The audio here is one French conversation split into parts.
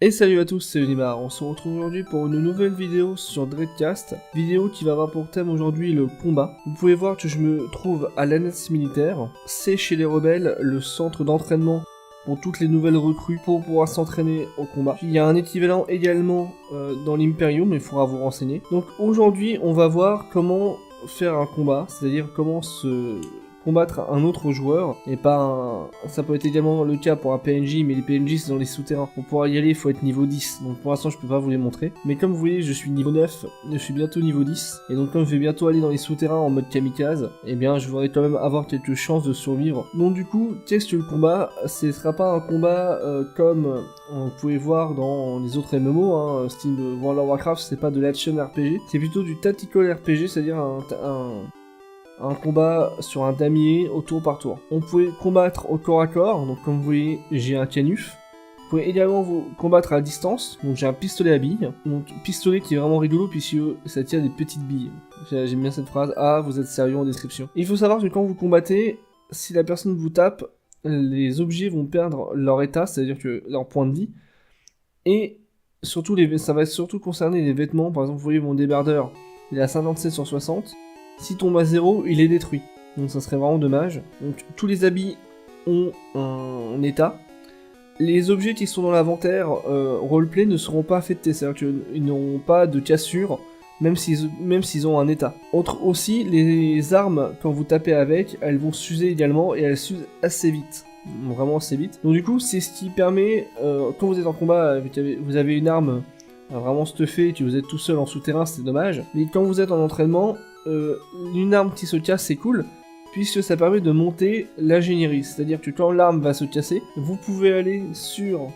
Et salut à tous, c'est Unimar. On se retrouve aujourd'hui pour une nouvelle vidéo sur Dreadcast, vidéo qui va avoir pour thème aujourd'hui le combat. Vous pouvez voir que je me trouve à l'annexe militaire, c'est chez les rebelles le centre d'entraînement pour toutes les nouvelles recrues pour pouvoir s'entraîner au combat. Il y a un équivalent également dans l'Imperium, mais il faudra vous renseigner. Donc aujourd'hui on va voir comment faire un combat, c'est-à-dire comment se combattre un autre joueur, et pas un... Ça peut être également le cas pour un PNJ, mais les PNJ c'est dans les souterrains. Pour pouvoir y aller, il faut être niveau 10, donc pour l'instant je peux pas vous les montrer. Mais comme vous voyez, je suis niveau 9, je suis bientôt niveau 10, et donc comme je vais bientôt aller dans les souterrains en mode kamikaze, eh bien je voudrais quand même avoir quelques chances de survivre. Donc du coup, qu'est-ce que le combat? Ce sera pas un combat comme vous pouvez voir dans les autres MMO, hein, style World of Warcraft, c'est pas de l'action RPG, c'est plutôt du tactical RPG, c'est-à-dire un combat sur un damier au tour par tour. On pouvait combattre au corps à corps, donc comme vous voyez, j'ai un canuf. Vous pouvez également vous combattre à distance, donc j'ai un pistolet à billes. Donc pistolet qui est vraiment rigolo puisque ça tire des petites billes. J'aime bien cette phrase. Ah, vous êtes sérieux en description. Il faut savoir que quand vous combattez, si la personne vous tape, les objets vont perdre leur état, c'est-à-dire que leur point de vie. Et surtout, ça va surtout concerner les vêtements. Par exemple, vous voyez mon débardeur, il est à 57 sur 60. S'il tombe à 0, il est détruit. Donc ça serait vraiment dommage. Donc tous les habits ont un état. Les objets qui sont dans l'inventaire roleplay ne seront pas affectés. C'est-à-dire qu'ils n'auront pas de cassure, même s'ils ont un état. Autre aussi, les armes, quand vous tapez avec, elles vont s'user également, et elles s'usent assez vite. Vraiment assez vite. Donc du coup, c'est ce qui permet, quand vous êtes en combat, vous avez une arme vraiment stuffée, et que vous êtes tout seul en souterrain, c'est dommage. Mais quand vous êtes en entraînement, une arme qui se casse, c'est cool, puisque ça permet de monter l'ingénierie. C'est-à-dire que quand l'arme va se casser, vous pouvez aller sur...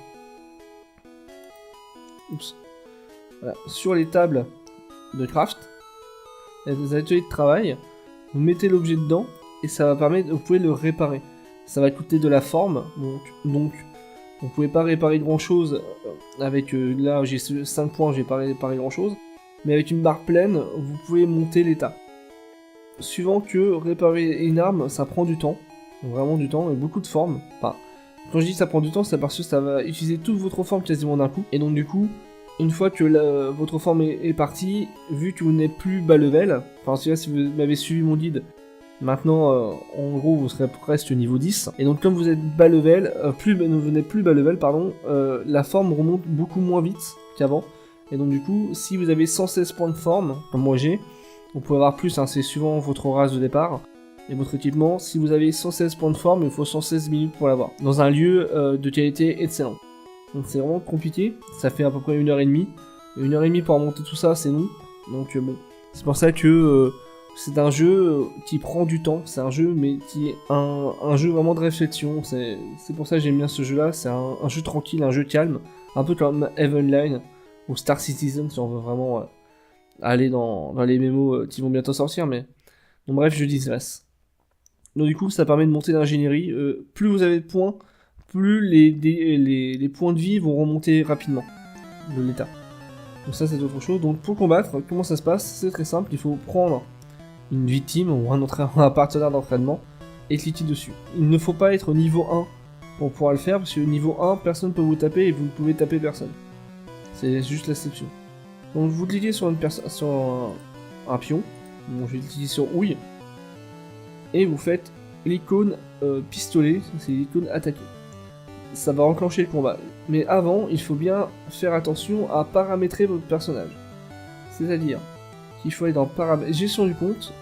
Voilà, sur les tables de craft, les ateliers de travail, vous mettez l'objet dedans, et ça va permettre, vous pouvez le réparer. Ça va coûter de la forme, donc vous pouvez pas réparer grand chose avec, là j'ai 5 points, j'ai pas réparé grand chose. Mais avec une barre pleine, vous pouvez monter l'état. Suivant que réparer une arme, ça prend du temps. Vraiment du temps, et beaucoup de formes. Enfin, quand je dis ça prend du temps, c'est parce que ça va utiliser toute votre forme quasiment d'un coup. Et donc du coup, une fois que votre forme est partie, vu que vous n'êtes plus bas level, enfin si vous m'avez suivi mon guide, maintenant en gros vous serez presque niveau 10. Et donc comme vous êtes bas level, vous n'êtes plus bas level, pardon, la forme remonte beaucoup moins vite qu'avant. Et donc du coup, si vous avez 116 points de forme, comme moi j'ai, vous pouvez avoir plus, hein, c'est suivant votre race de départ, et votre équipement. Si vous avez 116 points de forme, il faut 116 minutes pour l'avoir, dans un lieu de qualité excellent. Donc c'est vraiment compliqué, ça fait à peu près 1h30. 1h30 pour remonter tout ça, c'est long. Donc bon, c'est pour ça que c'est un jeu qui prend du temps, c'est un jeu mais qui est un jeu vraiment de réflexion. C'est pour ça que j'aime bien ce jeu-là, c'est un jeu tranquille, un jeu calme, un peu comme Heavenline ou Star Citizen si on veut vraiment aller dans les mémos qui vont bientôt sortir, mais... Donc bref, je digresse. Donc du coup, ça permet de monter l'ingénierie. Plus vous avez de points, plus les points de vie vont remonter rapidement de l'état. Donc ça, c'est autre chose. Donc pour combattre, comment ça se passe? C'est très simple, il faut prendre une victime ou un partenaire d'entraînement et cliquer dessus. Il ne faut pas être niveau 1 pour pouvoir le faire, parce que niveau 1, personne ne peut vous taper et vous ne pouvez taper personne. C'est juste l'exception. Donc vous cliquez sur un pion, donc je vais cliquer sur ouille, et vous faites l'icône pistolet, c'est l'icône attaquer. Ça va enclencher le combat. Mais avant, il faut bien faire attention à paramétrer votre personnage. C'est-à-dire qu'il faut aller dans gestion du compte,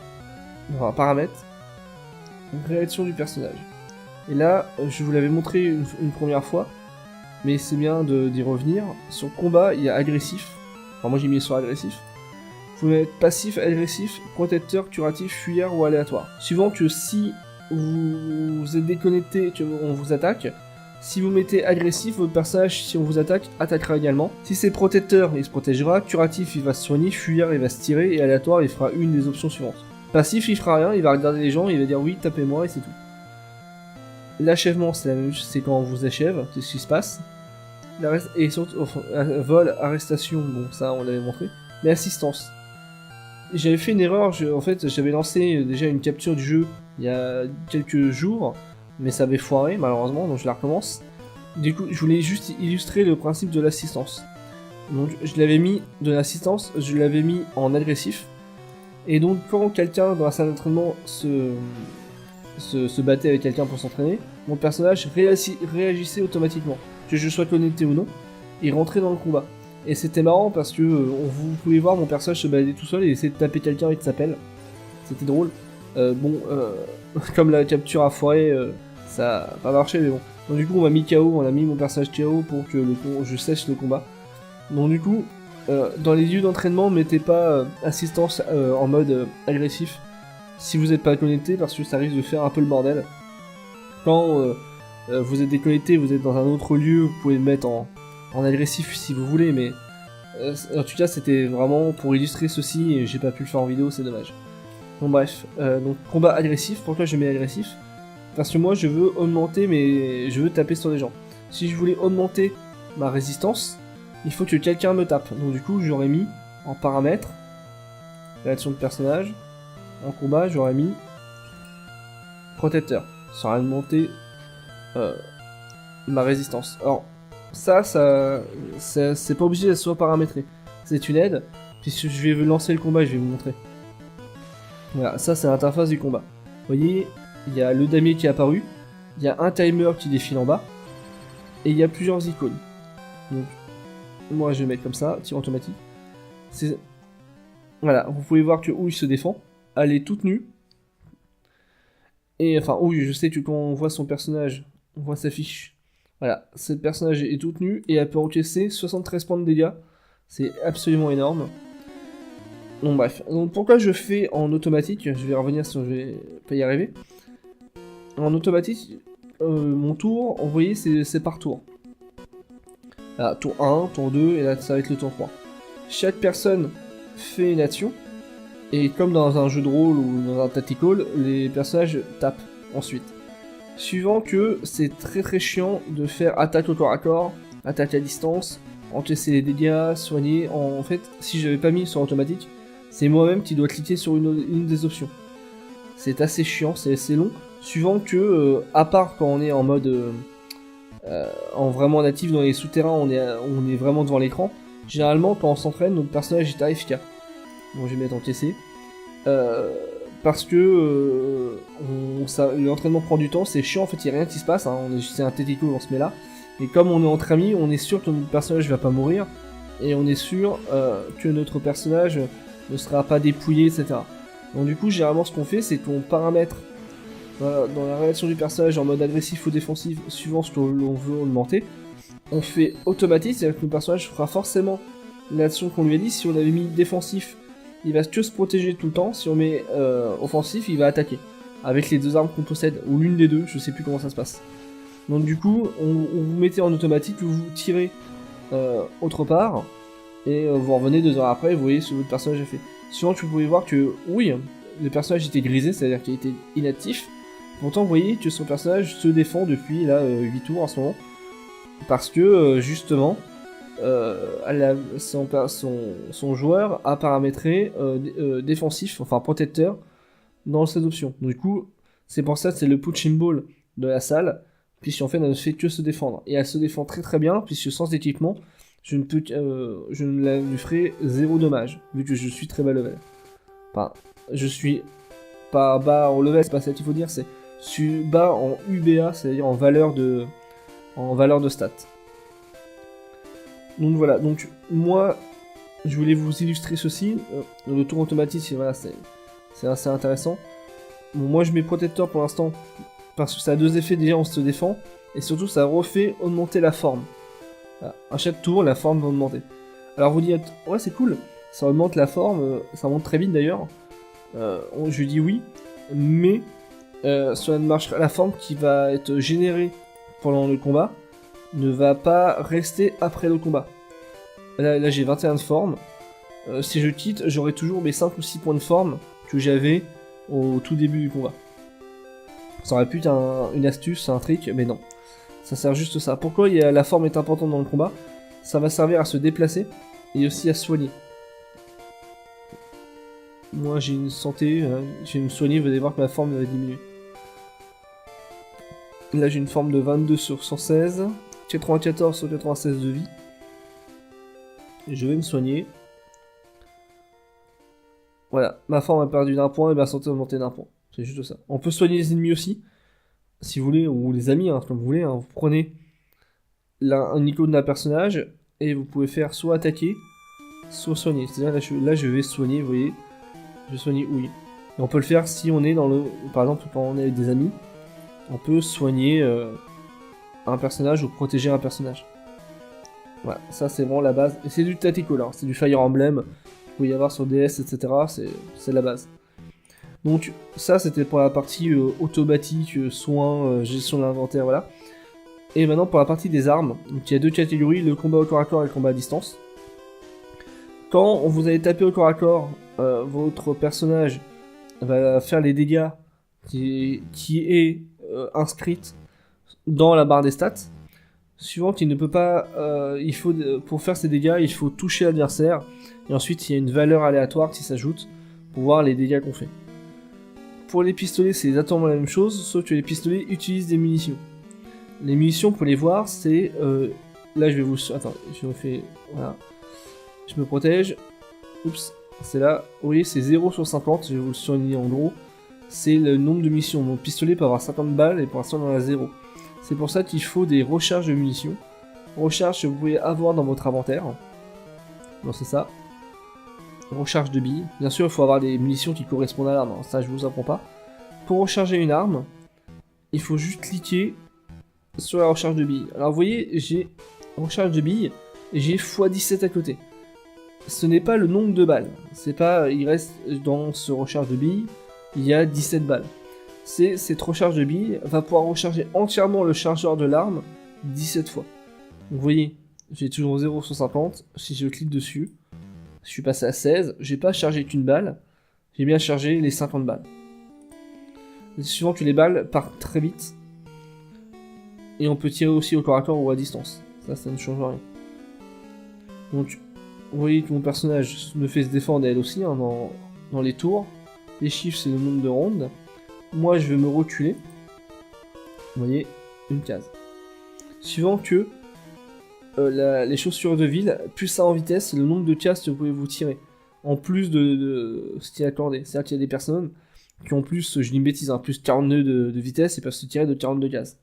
dans paramètres, réaction du personnage. Et là, je vous l'avais montré une première fois, mais c'est bien d'y revenir. Sur combat, il y a agressif. Enfin, moi j'ai mis sur agressif. Vous pouvez mettre passif, agressif, protecteur, curatif, fuyard ou aléatoire. Suivant que si vous êtes déconnecté et qu'on vous attaque, si vous mettez agressif, votre personnage, si on vous attaque, attaquera également. Si c'est protecteur, il se protégera. Curatif, il va se soigner. Fuyard, il va se tirer. Et aléatoire, il fera une des options suivantes. Passif, il fera rien. Il va regarder les gens, il va dire oui, tapez-moi et c'est tout. L'achèvement, c'est la même chose, c'est quand on vous achève, c'est ce qui se passe. Et surtout, enfin, vol, arrestation, bon ça on l'avait montré. Mais assistance. J'avais fait une erreur, en fait j'avais lancé déjà une capture du jeu il y a quelques jours, mais ça avait foiré malheureusement, donc je la recommence. Du coup, je voulais juste illustrer le principe de l'assistance. Donc, je l'avais mis de l'assistance, je l'avais mis en agressif. Et donc, quand quelqu'un dans la salle d'entraînement se battait avec quelqu'un pour s'entraîner, mon personnage réagissait automatiquement, que je sois connecté ou non, et rentrait dans le combat. Et c'était marrant parce que vous pouvez voir mon personnage se balader tout seul et essayer de taper quelqu'un avec sa pelle. C'était drôle. Comme la capture a foiré, ça a pas marché, mais bon. Donc du coup, on m'a mis KO, on a mis mon personnage KO pour que je sèche le combat. Donc du coup, dans les lieux d'entraînement, mettez pas assistance en mode agressif si vous n'êtes pas connecté, parce que ça risque de faire un peu le bordel. Quand vous êtes déconnecté, vous êtes dans un autre lieu, vous pouvez le mettre en agressif si vous voulez, mais en tout cas, c'était vraiment pour illustrer ceci, et j'ai pas pu le faire en vidéo, c'est dommage. Bon bref, donc combat agressif, pourquoi je mets agressif? Parce que moi je veux augmenter je veux taper sur les gens. Si je voulais augmenter ma résistance, il faut que quelqu'un me tape. Donc du coup j'aurais mis en paramètres, réaction de personnage, en combat j'aurais mis protecteur. Ça aurait augmenté ma résistance. Alors ça c'est pas obligé d'être soit paramétré. C'est une aide, puisque je vais lancer le combat et je vais vous montrer. Voilà, ça c'est l'interface du combat. Vous voyez, il y a le damier qui est apparu, il y a un timer qui défile en bas, et il y a plusieurs icônes. Donc, moi je vais mettre comme ça, tir automatique. Voilà, vous pouvez voir que où il se défend, elle est toute nue. Et enfin, oui, je sais que quand on voit son personnage, on voit sa fiche. Voilà, ce personnage est toute nue et elle peut encaisser 73 points de dégâts. C'est absolument énorme. Donc bref, donc pourquoi je fais en automatique, je vais revenir si je vais pas y arriver. En automatique, mon tour, vous voyez, c'est par tour. Là, tour 1, tour 2, et là ça va être le tour 3. Chaque personne fait une action, et comme dans un jeu de rôle ou dans un tactical, les personnages tapent ensuite. Suivant que c'est très très chiant de faire attaque au corps à corps, attaque à distance, encaisser les dégâts, soigner. En fait, si j'avais pas mis sur automatique, c'est moi-même qui dois cliquer sur une des options. C'est assez chiant, c'est assez long. Suivant que, à part quand on est en mode en vraiment natif dans les souterrains, on est vraiment devant l'écran. Généralement, quand on s'entraîne, notre personnage est AFK. Bon, je vais mettre encaissé. Parce que l'entraînement prend du temps, c'est chiant, en fait, il n'y a rien qui se passe. Hein, c'est un tético, on se met là. Et comme on est entre amis, on est sûr que notre personnage va pas mourir. Et on est sûr que notre personnage ne sera pas dépouillé, etc. Donc du coup, généralement, ce qu'on fait, c'est qu'on paramètre dans la relation du personnage en mode agressif ou défensif, suivant ce que l'on veut augmenter. On fait automatique, c'est-à-dire que le personnage fera forcément l'action qu'on lui a dit. Si on avait mis défensif, il va que se protéger tout le temps. Si on met offensif, il va attaquer. Avec les deux armes qu'on possède, ou l'une des deux, je sais plus comment ça se passe. Donc du coup, on vous mettez en automatique, vous tirez autre part, et vous revenez 2 heures après, vous voyez ce que votre personnage a fait. Sinon, vous pouvez voir que, oui, le personnage était grisé, c'est-à-dire qu'il était inactif. Pourtant, vous voyez que son personnage se défend depuis là 8 tours en ce moment. Parce que, justement, son joueur a paramétré défensif, enfin protecteur, dans cette option. Du coup, c'est pour ça que c'est le punching ball de la salle, puisqu'en fait, elle ne fait que se défendre. Et elle se défend très très bien, puisque sans équipement, je ne lui ferai 0 dommage, vu que je suis très bas level. Enfin, je suis pas bas en level, c'est pas ça qu'il faut dire, je suis bas en UBA, c'est-à-dire en valeur de stats. Donc voilà, donc moi, je voulais vous illustrer ceci. Le tour automatique, voilà, c'est assez intéressant. Bon, moi je mets protecteur pour l'instant, parce que ça a 2 effets, déjà on se défend, et surtout ça refait augmenter la forme. Voilà. À chaque tour, la forme va augmenter. Alors vous dites, ouais c'est cool, ça augmente la forme, ça monte très vite d'ailleurs. Je dis oui, mais cela ne marchera, la forme qui va être générée pendant le combat ne va pas rester après le combat. Là j'ai 21 de forme. Si je quitte, j'aurai toujours mes 5 ou 6 points de forme que j'avais au tout début du combat. Ça aurait pu être une astuce, un trick, mais non. Ça sert juste ça. Pourquoi la forme est importante dans le combat? Ça va servir à se déplacer et aussi à se soigner. Moi j'ai une santé, j'ai me soigner, vous allez voir que ma forme va diminuer. Là j'ai une forme de 22 sur 116. 94 sur 96 de vie. Et je vais me soigner. Voilà, ma forme a perdu d'un point et ma santé a augmenté d'un point. C'est juste ça. On peut soigner les ennemis aussi, si vous voulez, ou les amis, hein, comme vous voulez. Hein. Vous prenez un icône d'un personnage et vous pouvez faire soit attaquer, soit soigner. C'est-à-dire là, je vais soigner, vous voyez. Je vais soigner Ouille. Et on peut le faire si on est dans le... Par exemple, quand on est avec des amis, on peut soigner un personnage ou protéger un personnage. Voilà, ça c'est vraiment la base. Et c'est du tactical, hein. C'est du Fire Emblem. Il peut y avoir sur DS, etc. C'est la base. Donc ça c'était pour la partie automatique, soins, gestion de l'inventaire, voilà. Et maintenant pour la partie des armes. Donc il y a deux catégories, le combat au corps à corps et le combat à distance. Quand vous allez taper au corps à corps, votre personnage va faire les dégâts qui est inscrite dans la barre des stats. Suivant qu'il ne peut pas, pour faire ces dégâts, il faut toucher l'adversaire. Et ensuite, il y a une valeur aléatoire qui s'ajoute pour voir les dégâts qu'on fait. Pour les pistolets, c'est exactement la même chose, sauf que les pistolets utilisent des munitions. Les munitions, pour les voir, c'est... là, je vais vous... Attends, je refais... Voilà. Je me protège. Oups, c'est là. Vous voyez, c'est 0 sur 50. Je vais vous le surligner en gros. C'est le nombre de munitions. Mon pistolet peut avoir 50 balles et pour l'instant, on en a 0. C'est pour ça qu'il faut des recharges de munitions. Recharge que vous pouvez avoir dans votre inventaire. Bon, c'est ça. Recharge de billes. Bien sûr, il faut avoir des munitions qui correspondent à l'arme. Ça, je vous apprends pas. Pour recharger une arme, il faut juste cliquer sur la recharge de billes. Alors, vous voyez, j'ai recharge de billes et j'ai x17 à côté. Ce n'est pas le nombre de balles. C'est pas, il reste dans ce recharge de billes, il y a 17 balles. C'est cette recharge de billes va pouvoir recharger entièrement le chargeur de l'arme 17 fois. Donc vous voyez, j'ai toujours 0 sur 50. Si je clique dessus, je suis passé à 16. J'ai pas chargé qu'une balle, j'ai bien chargé les 50 balles. Et suivant que les balles partent très vite. Et on peut tirer aussi au corps à corps ou à distance. Ça ne change rien. Donc, vous voyez que mon personnage me fait se défendre elle aussi hein, dans les tours. Les chiffres, c'est le nombre de rondes. Moi, je vais me reculer. Vous voyez, une case. Suivant que les chaussures de ville, plus ça en vitesse, c'est le nombre de cases que vous pouvez vous tirer. En plus de ce qui est accordé. C'est-à-dire qu'il y a des personnes qui ont plus, je dis une bêtise, hein, plus 42 de vitesse et peuvent se tirer de 42 cases.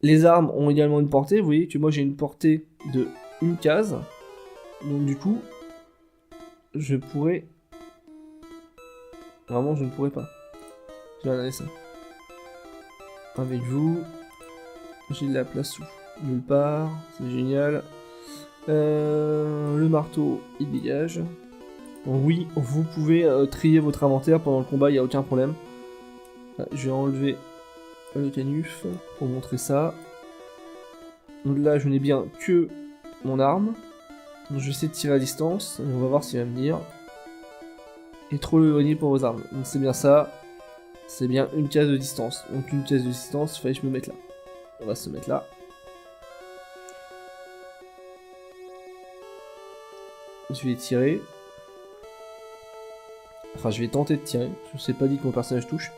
Les armes ont également une portée. Vous voyez que moi, j'ai une portée de une case. Donc du coup, je pourrais... Vraiment, je ne pourrais pas. Je vais regarder ça. Avec vous, j'ai de la place où nulle part, c'est génial. Le marteau, il dégage. Donc oui, vous pouvez trier votre inventaire pendant le combat, il n'y a aucun problème. Je vais enlever le canuf pour montrer ça. Donc là, je n'ai bien que mon arme. Donc je vais essayer de tirer à distance, et on va voir s'il va me dire. Et trop éloigné pour vos armes. Donc c'est bien ça. C'est bien une case de distance. Donc une case de distance, il fallait que je me mette là. On va se mettre là. Je vais tirer. Enfin, je vais tenter de tirer. Je ne sais pas dit que mon personnage touche.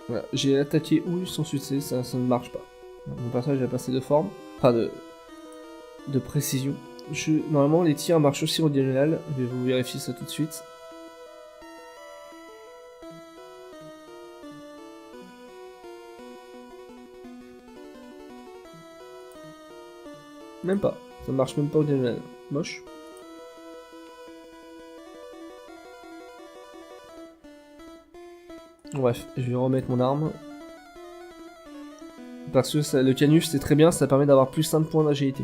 Voilà, j'ai attaqué ou sans succès, ça ne marche pas. Mon personnage a passé de forme, enfin de précision. Normalement, les tirs marchent aussi en diagonale. Je vais vous vérifier ça tout de suite. Même pas. Ça marche même pas en diagonale. Moche. Bref, je vais remettre mon arme. Parce que ça, le canus c'est très bien, ça permet d'avoir plus 5 points d'agilité.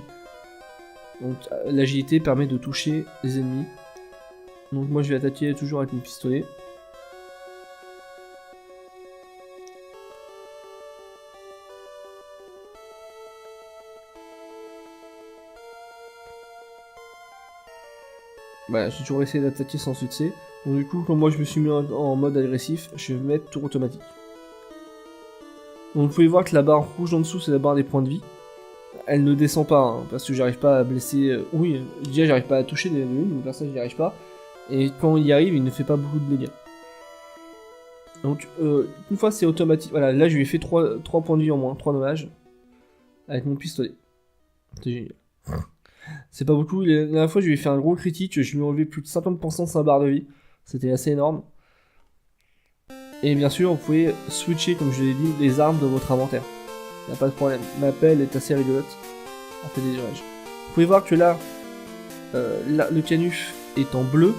Donc l'agilité permet de toucher les ennemis. Donc moi je vais attaquer toujours avec mon pistolet. Voilà, j'ai toujours essayé d'attaquer sans succès. Donc du coup, comme moi je me suis mis en mode agressif, je vais mettre tour automatique. Donc vous pouvez voir que la barre rouge en dessous, c'est la barre des points de vie. Elle ne descend pas, hein, parce que j'arrive pas à blesser... oui, déjà j'arrive pas à toucher des une, donc ça j'y arrive pas. Et quand il y arrive, il ne fait pas beaucoup de dégâts. Donc, une fois c'est automatique. Voilà, là je lui ai fait 3 points de vie en moins, 3 dommages. Avec mon pistolet. C'est génial. C'est pas beaucoup. La dernière fois, je lui ai fait un gros critique. Je lui ai enlevé plus de 50% de sa barre de vie. C'était assez énorme. Et bien sûr, vous pouvez switcher, comme je l'ai dit, les armes de votre inventaire. Il n'y a pas de problème. Ma pelle est assez rigolote. On fait des dommages. Vous pouvez voir que là, le canuf est en bleu.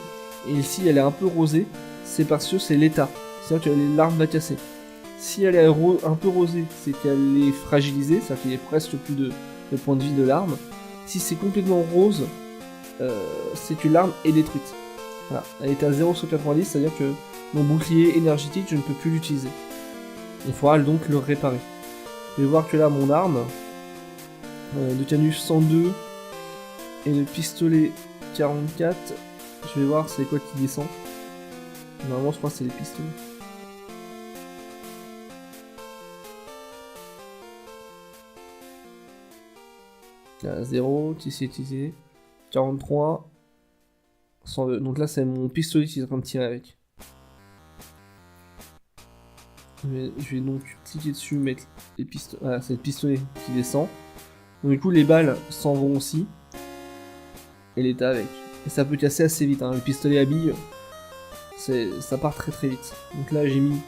Et ici, elle est un peu rosée. C'est parce que c'est l'état. C'est-à-dire que l'arme va casser. Si elle est un peu rosée, c'est qu'elle est fragilisée. C'est-à-dire qu'il y a presque plus de points de vie de l'arme. Si c'est complètement rose, c'est que l'arme est détruite. Voilà. Elle est à 0 sur 90, c'est-à-dire que mon bouclier énergétique, je ne peux plus l'utiliser. Il faudra donc le réparer. Vous pouvez voir que là, mon arme, de canuf 102 et le pistolet 44, je vais voir c'est quoi qui descend. Normalement, je crois que c'est les pistolets. Là, 0, tissé, 43, 102. Donc là, c'est mon pistolet qui est en train de tirer avec. Je vais donc cliquer dessus, mettre les pistolets. Voilà, c'est le pistolet qui descend. Donc du coup, les balles s'en vont aussi. Et l'état avec. Et ça peut casser assez vite. Hein. Le pistolet à billes, ça part très très vite. Donc là, j'ai mis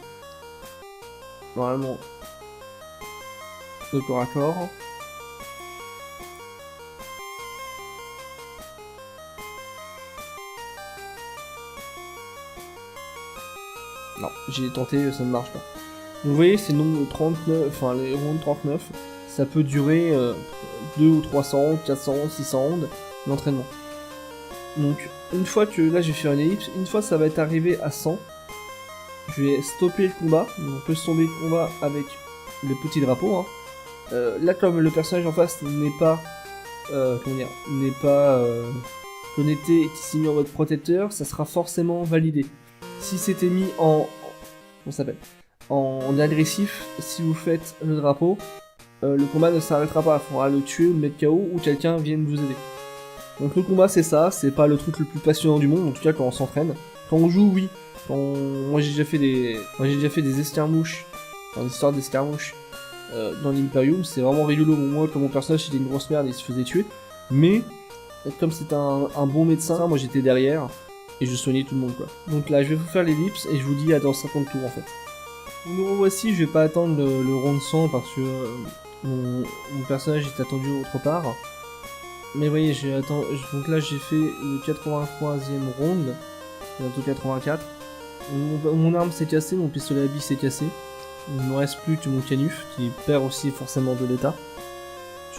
normalement le corps à corps. Non, j'ai tenté, ça ne marche pas. Donc, vous voyez, ces nombres 39, enfin les rondes 39, ça peut durer 2 ou 300, 400, 600 rondes d'entraînement. Donc, une fois que là j'ai fait une ellipse, une fois ça va être arrivé à 100, je vais stopper le combat. Donc, on peut stopper le combat avec le petit drapeau. Hein. Là, comme le personnage en face n'est pas, connecté et qui s'est mis en mode protecteur, ça sera forcément validé. Si c'était mis en agressif, si vous faites le drapeau, le combat ne s'arrêtera pas. Il faudra le tuer, le mettre KO ou quelqu'un vienne vous aider. Donc le combat c'est ça, c'est pas le truc le plus passionnant du monde, en tout cas quand on s'entraîne. Quand on joue, oui. Moi j'ai déjà fait des escarmouches, une histoire d'escarmouches dans l'Imperium, c'est vraiment rigolo. Moi comme mon personnage c'était une grosse merde, il se faisait tuer. Mais comme c'est un bon médecin, moi j'étais derrière. Et je soignais tout le monde quoi. Donc là je vais vous faire l'ellipse et je vous dis à dans 50 tours en fait. Nous revoici, je vais pas attendre le round 100 parce que mon personnage est attendu autre part. Mais vous voyez, donc là j'ai fait le 83e round, bientôt 84. Mon arme s'est cassée, mon pistolet à billes s'est cassé. Il ne me reste plus que mon canuf qui perd aussi forcément de l'état.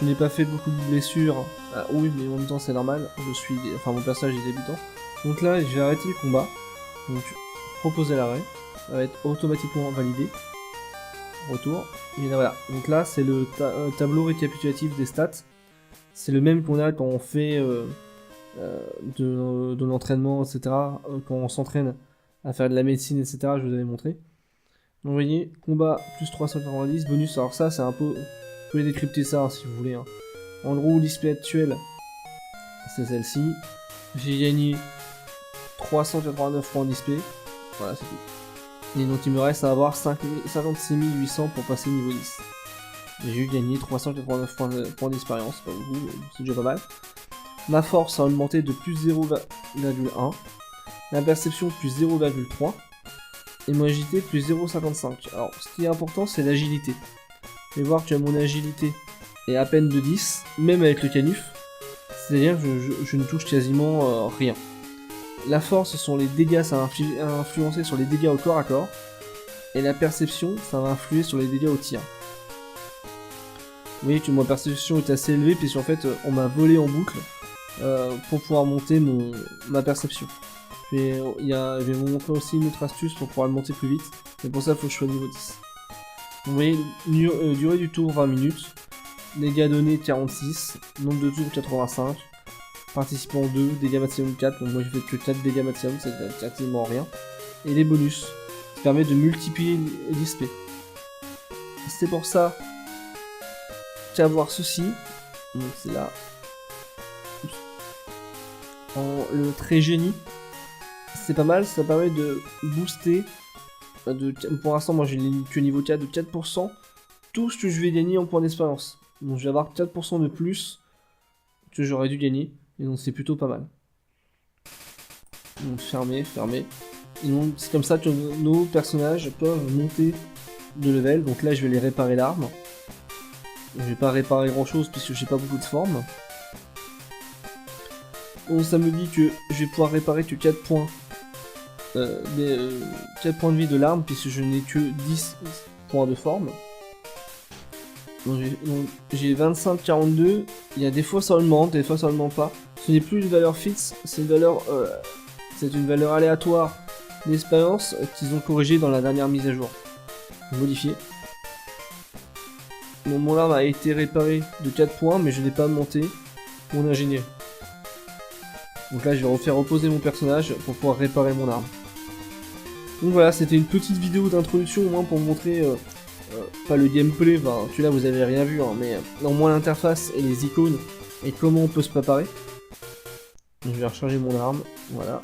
Je n'ai pas fait beaucoup de blessures. Ah, oui, mais en même temps c'est normal, mon personnage est débutant. Donc là, je vais arrêter le combat. Donc, proposer l'arrêt. Ça va être automatiquement validé. Retour. Et là, voilà. Donc là, c'est le tableau récapitulatif des stats. C'est le même qu'on a quand on fait de l'entraînement, etc. Quand on s'entraîne à faire de la médecine, etc. Je vous avais montré. Donc vous voyez, combat plus 390, bonus. Alors ça, c'est un peu... Vous pouvez décrypter ça hein, si vous voulez. Hein. En gros, l'XP actuelle, c'est celle-ci. J'ai gagné 389 points d'XP, voilà c'est tout. Et donc il me reste à avoir 56 800 pour passer niveau 10. J'ai eu gagné 389 points d'expérience, pas beaucoup, c'est déjà pas mal. Ma force a augmenté de plus 0,1. La perception plus 0,3. Et mon agilité plus 0,55. Alors ce qui est important c'est l'agilité. Vous pouvez voir que mon agilité est à peine de 10, même avec le canuf. C'est-à-dire que je ne touche quasiment rien. La force, ce sont les dégâts, ça va influencer sur les dégâts au corps à corps. Et la perception, ça va influer sur les dégâts au tir. Vous voyez que ma perception est assez élevée, puisqu'en fait, on m'a volé en boucle pour pouvoir monter ma perception. Je vais vous montrer aussi une autre astuce pour pouvoir le monter plus vite. Mais pour ça, il faut que je sois niveau 10. Vous voyez, durée du tour 20 minutes. Dégâts donnés 46. Nombre de tours 85. Participant 2, dégâts maximum 4, donc moi j'ai fait que 4 dégâts maximum, c'est quasiment rien. Et les bonus, qui permet de multiplier l'XP. C'est pour ça qu'avoir ceci, donc c'est là, le trait génie, c'est pas mal, ça permet de booster, pour l'instant moi j'ai que niveau 4 de 4%, tout ce que je vais gagner en points d'expérience. Donc je vais avoir 4% de plus que j'aurais dû gagner, et donc c'est plutôt pas mal. Donc fermé. Et donc c'est comme ça que nos personnages peuvent monter de level. Donc là je vais les réparer l'arme. Je vais pas réparer grand chose puisque j'ai pas beaucoup de formes. Donc ça me dit que je vais pouvoir réparer que 4 points. 4 points de vie de l'arme puisque je n'ai que 10 points de forme. Donc j'ai 25-42. Il y a des fois ça augmente, des fois ça augmente pas. Ce n'est plus une valeur fixe, c'est une valeur aléatoire d'expérience qu'ils ont corrigé dans la dernière mise à jour. Modifié. Mon arme a été réparée de 4 points, mais je n'ai pas monté mon ingénieur. Donc là, je vais refaire reposer mon personnage pour pouvoir réparer mon arme. Donc voilà, c'était une petite vidéo d'introduction au moins pour montrer, pas le gameplay, enfin, celui-là vous avez rien vu, hein, mais au moins l'interface et les icônes et comment on peut se préparer. Donc je vais recharger mon arme, voilà.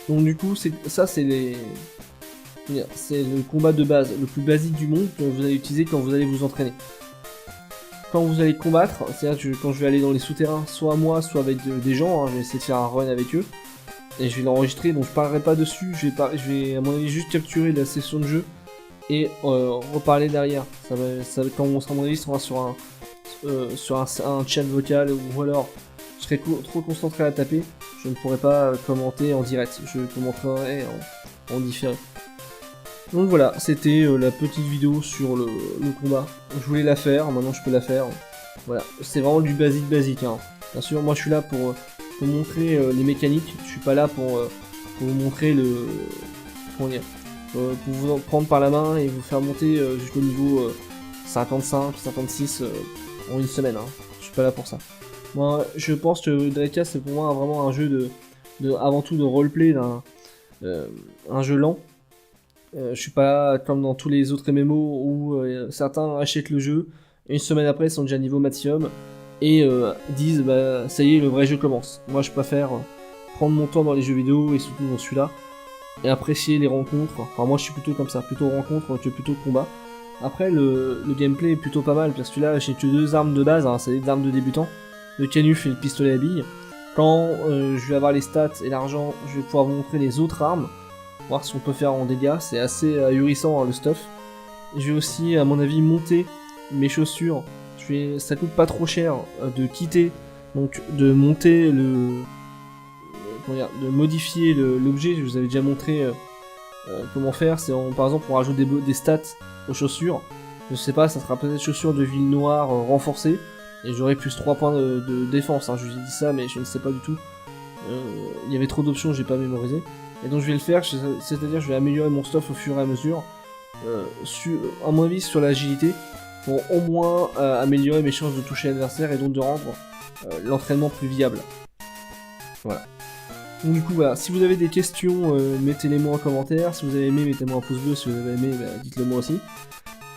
Donc du coup, c'est le combat de base, le plus basique du monde que vous allez utiliser quand vous allez vous entraîner. Quand vous allez combattre, c'est-à-dire que quand je vais aller dans les souterrains, soit moi, soit avec des gens, hein, je vais essayer de faire un run avec eux, et je vais l'enregistrer, donc je parlerai pas dessus, je vais à mon avis juste capturer la session de jeu, et reparler derrière. Quand on sera, à mon avis, sera sur un chat vocal, ou alors je serai trop concentré à taper, je ne pourrai pas commenter en direct, je commenterai en différé. Donc voilà, c'était la petite vidéo sur le combat. Je voulais la faire, maintenant je peux la faire. Voilà, c'est vraiment du basique. Hein. Bien sûr, moi je suis là pour montrer les mécaniques, je suis pas là pour vous montrer comment dire, pour vous prendre par la main et vous faire monter jusqu'au niveau 55, 56 en une semaine. Hein. Je suis pas là pour ça. Moi, je pense que Drekka c'est pour moi vraiment un jeu avant tout de roleplay, un jeu lent. Je suis pas comme dans tous les autres MMO où certains achètent le jeu, et une semaine après ils sont déjà niveau maximum et disent bah ça y est, le vrai jeu commence. Moi je préfère prendre mon temps dans les jeux vidéo et surtout dans celui-là et apprécier les rencontres. Enfin moi je suis plutôt comme ça, plutôt rencontre que plutôt combat. Après le gameplay est plutôt pas mal parce que là j'ai que 2 armes de base, hein, c'est des armes de débutant, le canuf et le pistolet à billes. Quand je vais avoir les stats et l'argent, je vais pouvoir vous montrer les autres armes, voir ce qu'on peut faire en dégâts, c'est assez ahurissant hein, le stuff. Je vais aussi à mon avis monter mes chaussures, ça coûte pas trop cher de quitter, donc de monter de modifier l'objet, je vous avais déjà montré comment faire, c'est par exemple on rajoute des stats aux chaussures, je sais pas, ça sera peut-être chaussures de ville noire renforcées, et j'aurai plus 3 points de défense, hein, je vous ai dit ça mais je ne sais pas du tout, il y avait trop d'options, j'ai pas mémorisé. Et donc je vais le faire, c'est-à-dire je vais améliorer mon stuff au fur et à mesure, à mon avis sur l'agilité, pour au moins améliorer mes chances de toucher l'adversaire et donc de rendre l'entraînement plus viable. Voilà. Donc du coup voilà, si vous avez des questions, mettez-les moi en commentaire, si vous avez aimé, mettez-moi un pouce bleu, si vous avez aimé, bah, dites-le moi aussi.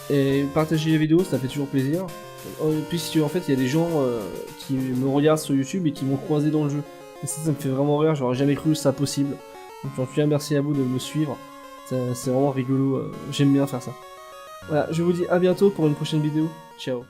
Et partagez les vidéos, ça fait toujours plaisir. Puisque en fait il y a des gens qui me regardent sur YouTube et qui m'ont croisé dans le jeu. Et ça me fait vraiment rire, j'aurais jamais cru ça possible. Donc en tout cas merci à vous de me suivre, c'est vraiment rigolo, j'aime bien faire ça. Voilà, je vous dis à bientôt pour une prochaine vidéo, ciao.